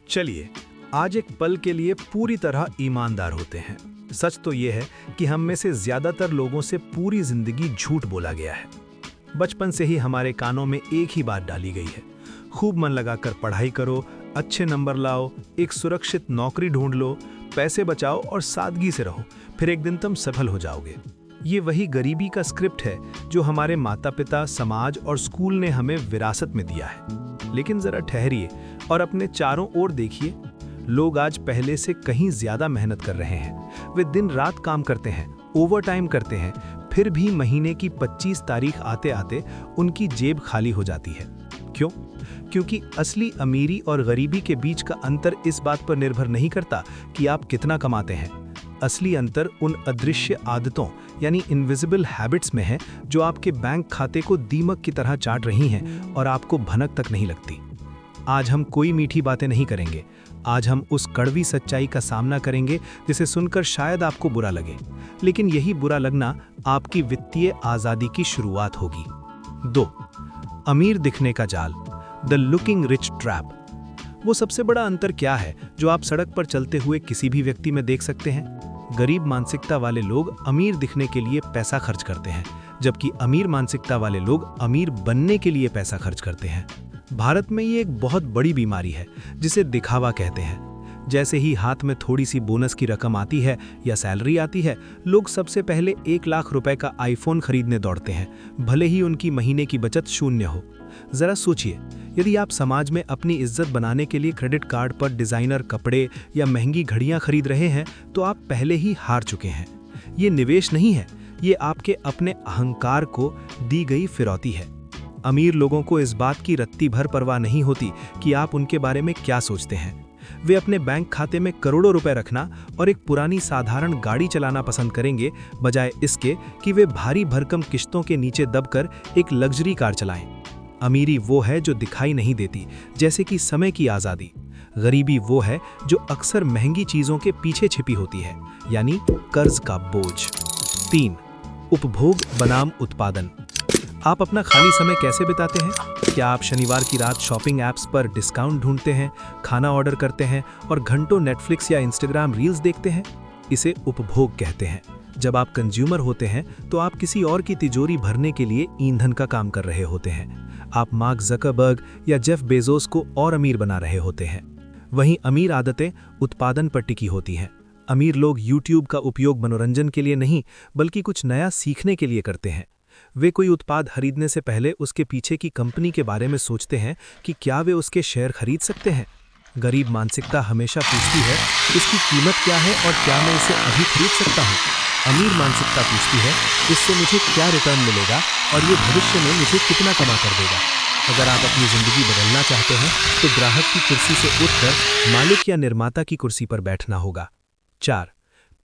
चलिए, आज एक पल के लिए पूरी तरह ईमानदार होते हैं। सच तो ये है कि हम में से ज्यादातर लोगों से पूरी जिंदगी झूठ बोला गया है। बचपन से ही हमारे कानों में एक ही बात डाली गई है, खूब मन लगाकर पढ़ाई करो, अच्छे नंबर लाओ, एक सुरक्षित नौकरी ढूंढ लो, पैसे बचाओ और सादगी से रहो, फिर एक दिन तुम सफल हो जाओगे। ये वही गरीबी का स्क्रिप्ट है जो हमारे माता पिता, समाज और स्कूल ने हमें विरासत में दिया है। लेकिन जरा ठहरिए और अपने चारों ओर देखिए। लोग आज पहले से कहीं ज्यादा मेहनत कर रहे हैं। वे दिन रात काम करते हैं, ओवरटाइम करते हैं, फिर भी महीने की 25 तारीख आते आते उनकी जेब खाली हो जाती है। क्यों? क्योंकि असली अमीरी और गरीबी के बीच का अंतर इस बात पर निर्भर नहीं करता कि आप कितना कमाते हैं। असली अंतर उन अदृश्य आदतों यानी इनविजिबल हैबिट्स में है जो आपके बैंक खाते को दीमक की तरह चाट रही हैं और आपको भनक तक नहीं लगती। आज हम कोई मीठी बातें नहीं करेंगे। आज हम उस कड़वी सच्चाई का सामना करेंगे जिसे सुनकर शायद आपको बुरा लगे, लेकिन यही बुरा लगना आपकी वित्तीय आजादी की शुरुआत होगी। 2. अमीर दिखने का जाल, द लुकिंग रिच ट्रैप। वो सबसे बड़ा अंतर क्या है जो आप सड़क पर चलते हुए किसी भी व्यक्ति में देख सकते हैं? गरीब मानसिकता वाले लोग अमीर दिखने के लिए पैसा खर्च करते हैं, जबकि अमीर मानसिकता वाले लोग अमीर बनने के लिए पैसा खर्च करते हैं। भारत में ये एक बहुत बड़ी बीमारी है जिसे दिखावा कहते हैं। जैसे ही हाथ में थोड़ी सी बोनस की रकम आती है या सैलरी आती है, लोग सबसे पहले 1 लाख रुपए का आईफोन खरीदने दौड़ते हैं, भले ही उनकी महीने की बचत शून्य हो। जरा सोचिए, यदि आप समाज में अपनी इज्जत बनाने के लिए क्रेडिट कार्ड पर डिजाइनर कपड़े या महंगी घड़ियां खरीद रहे हैं, तो आप पहले ही हार चुके हैं। ये निवेश नहीं है, ये आपके अपने अहंकार को दी गई फिरौती है। अमीर लोगों को इस बात की रत्ती भर परवाह नहीं होती कि आप उनके बारे में क्या सोचते हैं। वे अपने बैंक खाते में करोड़ों रुपए रखना और एक पुरानी साधारण गाड़ी चलाना पसंद करेंगे, बजाय इसके कि वे भारी भरकम किश्तों के नीचे दबकर एक लग्जरी कार चलाएं। अमीरी वो है जो दिखाई नहीं देती, जैसे कि समय की आज़ादी। गरीबी वो है जो अक्सर महंगी चीज़ों के पीछे छिपी होती है, यानी कर्ज का बोझ। 3. उपभोग बनाम उत्पादन। आप अपना खाली समय कैसे बिताते हैं? क्या आप शनिवार की रात शॉपिंग ऐप्स पर डिस्काउंट ढूंढते हैं, खाना ऑर्डर करते हैं और घंटों नेटफ्लिक्स या इंस्टाग्राम रील्स देखते हैं? इसे उपभोग कहते हैं। जब आप कंज्यूमर होते हैं तो आप किसी और की तिजोरी भरने के लिए ईंधन का काम कर रहे होते हैं। आप मार्क ज़करबर्ग या जेफ बेजोस को और अमीर बना रहे होते हैं। वहीं अमीर आदतें उत्पादन पर टिकी होती हैं। अमीर लोग YouTube का उपयोग मनोरंजन के लिए नहीं, बल्कि कुछ नया सीखने के लिए करते हैं। वे कोई उत्पाद खरीदने से पहले उसके पीछे की कंपनी के बारे में सोचते हैं कि क्या वे उसके शेयर खरीद सकते हैं। गरीब मानसिकता हमेशा पूछती है, इसकी कीमत क्या है और क्या मैं इसे अभी खरीद सकता हूँ। अमीर मानसिकता पूछती है, इससे मुझे क्या रिटर्न मिलेगा और ये भविष्य में मुझे कितना कमा कर देगा। अगर आप अपनी जिंदगी बदलना चाहते हैं तो ग्राहक की कुर्सी से उठकर मालिक या निर्माता की कुर्सी पर बैठना होगा। 4.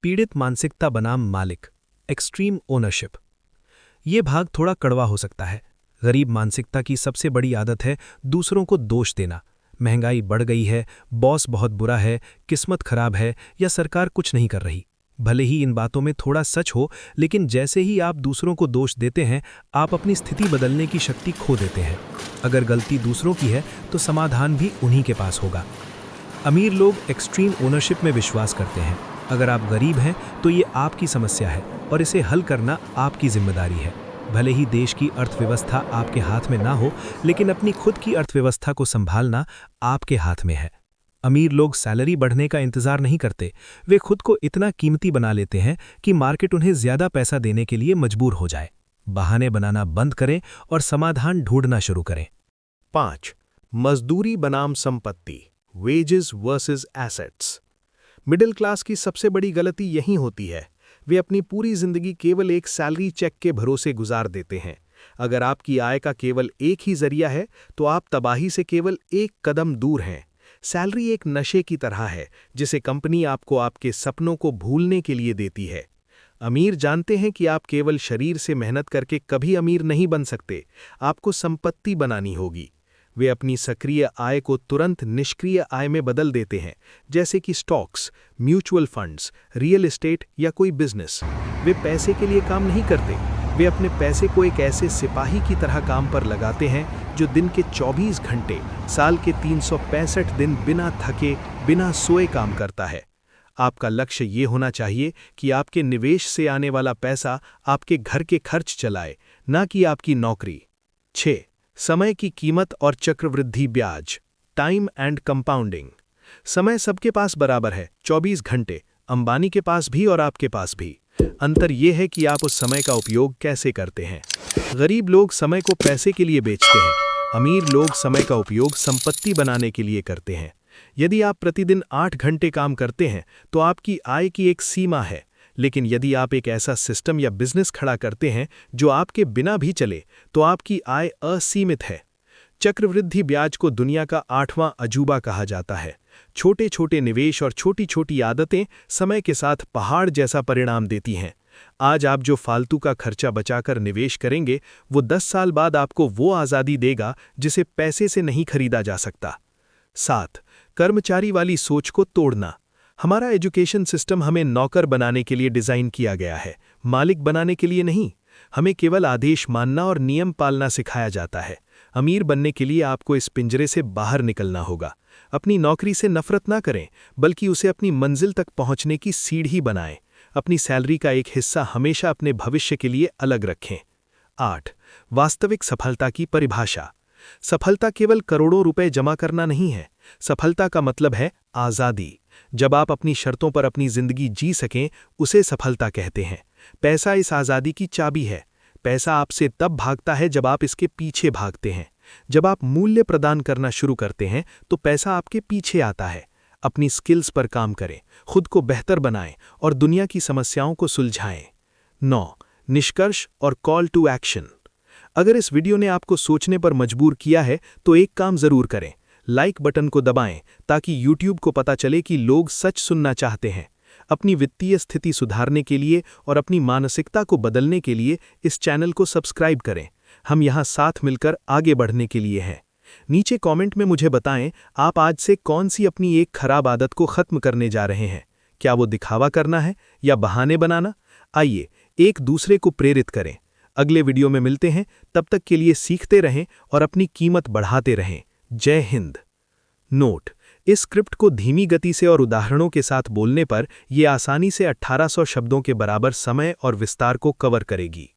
पीड़ित मानसिकता बनाम मालिक, एक्सट्रीम ओनरशिप। ये भाग थोड़ा कड़वा हो सकता है। गरीब मानसिकता की सबसे बड़ी आदत है दूसरों को दोष देना। महंगाई बढ़ गई है, बॉस बहुत बुरा है, किस्मत खराब है या सरकार कुछ नहीं कर रही। भले ही इन बातों में थोड़ा सच हो, लेकिन जैसे ही आप दूसरों को दोष देते हैं, आप अपनी स्थिति बदलने की शक्ति खो देते हैं। अगर गलती दूसरों की है तो समाधान भी उन्हीं के पास होगा। अमीर लोग एक्सट्रीम ओनरशिप में विश्वास करते हैं। अगर आप गरीब हैं तो ये आपकी समस्या है और इसे हल करना आपकी जिम्मेदारी है। भले ही देश की अर्थव्यवस्था आपके हाथ में ना हो, लेकिन अपनी खुद की अर्थव्यवस्था को संभालना आपके हाथ में है। अमीर लोग सैलरी बढ़ने का इंतजार नहीं करते। वे खुद को इतना कीमती बना लेते हैं कि मार्केट उन्हें ज्यादा पैसा देने के लिए मजबूर हो जाए। बहाने बनाना बंद करें और समाधान ढूंढना शुरू करें। 5. मजदूरी बनाम संपत्ति, wages versus assets. Middle class की सबसे बड़ी गलती यही होती है। वे अपनी पूरी जिंदगी केवल एक सैलरी चेक के भरोसे गुजार देते हैं। अगर आपकी आय का केवल एक ही जरिया है तो आप तबाही से केवल एक कदम दूर हैं। सैलरी एक नशे की तरह है जिसे कंपनी आपको आपके सपनों को भूलने के लिए देती है। अमीर जानते हैं कि आप केवल शरीर से मेहनत करके कभी अमीर नहीं बन सकते, आपको संपत्ति बनानी होगी। वे अपनी सक्रिय आय को तुरंत निष्क्रिय आय में बदल देते हैं, जैसे कि stocks, mutual funds, real estate या कोई बिजनेस। वे पैसे के लिए काम नहीं करते, वे अपने पैसे को एक ऐसे सिपाही की तरह काम पर लगाते हैं जो दिन के 24 घंटे, साल के 365 दिन बिना थके, बिना सोए काम करता है। आपका लक्ष्य ये होना चाहिए कि आपके निवेश से आने वाला पैसा आपके घर के खर्च चलाए, ना कि आपकी नौकरी। 6. समय की कीमत और चक्रवृद्धि ब्याज, टाइम एंड कंपाउंडिंग। समय सबके पास बराबर है, 24 घंटे, अंबानी के पास भी और आपके पास भी। अंतर यह है कि आप उस समय का उपयोग कैसे करते हैं। गरीब लोग समय को पैसे के लिए बेचते हैं, अमीर लोग समय का उपयोग संपत्ति बनाने के लिए करते हैं। यदि आप प्रतिदिन 8 घंटे काम करते हैं तो आपकी आय की एक सीमा है, लेकिन यदि आप एक ऐसा सिस्टम या बिजनेस खड़ा करते हैं जो आपके बिना भी चले, तो आपकी आय असीमित है। चक्रवृद्धि ब्याज को दुनिया का 8वां अजूबा कहा जाता है। छोटे छोटे निवेश और छोटी छोटी आदतें समय के साथ पहाड़ जैसा परिणाम देती हैं। आज आप जो फालतू का खर्चा बचाकर निवेश करेंगे, वो 10 साल बाद आपको वो आज़ादी देगा जिसे पैसे से नहीं खरीदा जा सकता। 7. कर्मचारी वाली सोच को तोड़ना। हमारा एजुकेशन सिस्टम हमें नौकर बनाने के लिए डिज़ाइन किया गया है, मालिक बनाने के लिए नहीं। हमें केवल आदेश मानना और नियम पालना सिखाया जाता है। अमीर बनने के लिए आपको इस पिंजरे से बाहर निकलना होगा। अपनी नौकरी से नफरत ना करें, बल्कि उसे अपनी मंजिल तक पहुंचने की सीढ़ी बनाएं। अपनी सैलरी का एक हिस्सा हमेशा अपने भविष्य के लिए अलग रखें। 8. वास्तविक सफलता की परिभाषा। सफलता केवल करोड़ों रुपए जमा करना नहीं है। सफलता का मतलब है आज़ादी। जब आप अपनी शर्तों पर अपनी जिंदगी जी सकें, उसे सफलता कहते हैं। पैसा इस आज़ादी की चाबी है। पैसा आपसे तब भागता है जब आप इसके पीछे भागते हैं। जब आप मूल्य प्रदान करना शुरू करते हैं तो पैसा आपके पीछे आता है। अपनी स्किल्स पर काम करें, खुद को बेहतर बनाएं और दुनिया की समस्याओं को सुलझाएं। 9. निष्कर्ष और कॉल टू एक्शन। अगर इस वीडियो ने आपको सोचने पर मजबूर किया है तो एक काम जरूर करें, लाइक बटन को दबाएं ताकि YouTube को पता चले कि लोग सच सुनना चाहते हैं। अपनी वित्तीय स्थिति सुधारने के लिए और अपनी मानसिकता को बदलने के लिए इस चैनल को सब्सक्राइब करें। हम यहाँ साथ मिलकर आगे बढ़ने के लिए हैं। नीचे कमेंट में मुझे बताएं, आप आज से कौन सी अपनी एक खराब आदत को खत्म करने जा रहे हैं। क्या वो दिखावा करना है या बहाने बनाना? आइए एक दूसरे को प्रेरित करें। अगले वीडियो में मिलते हैं, तब तक के लिए सीखते रहें और अपनी कीमत बढ़ाते रहें। जय हिंद। नोट: इस स्क्रिप्ट को धीमी गति से और उदाहरणों के साथ बोलने पर यह आसानी से 1800 शब्दों के बराबर समय और विस्तार को कवर करेगी।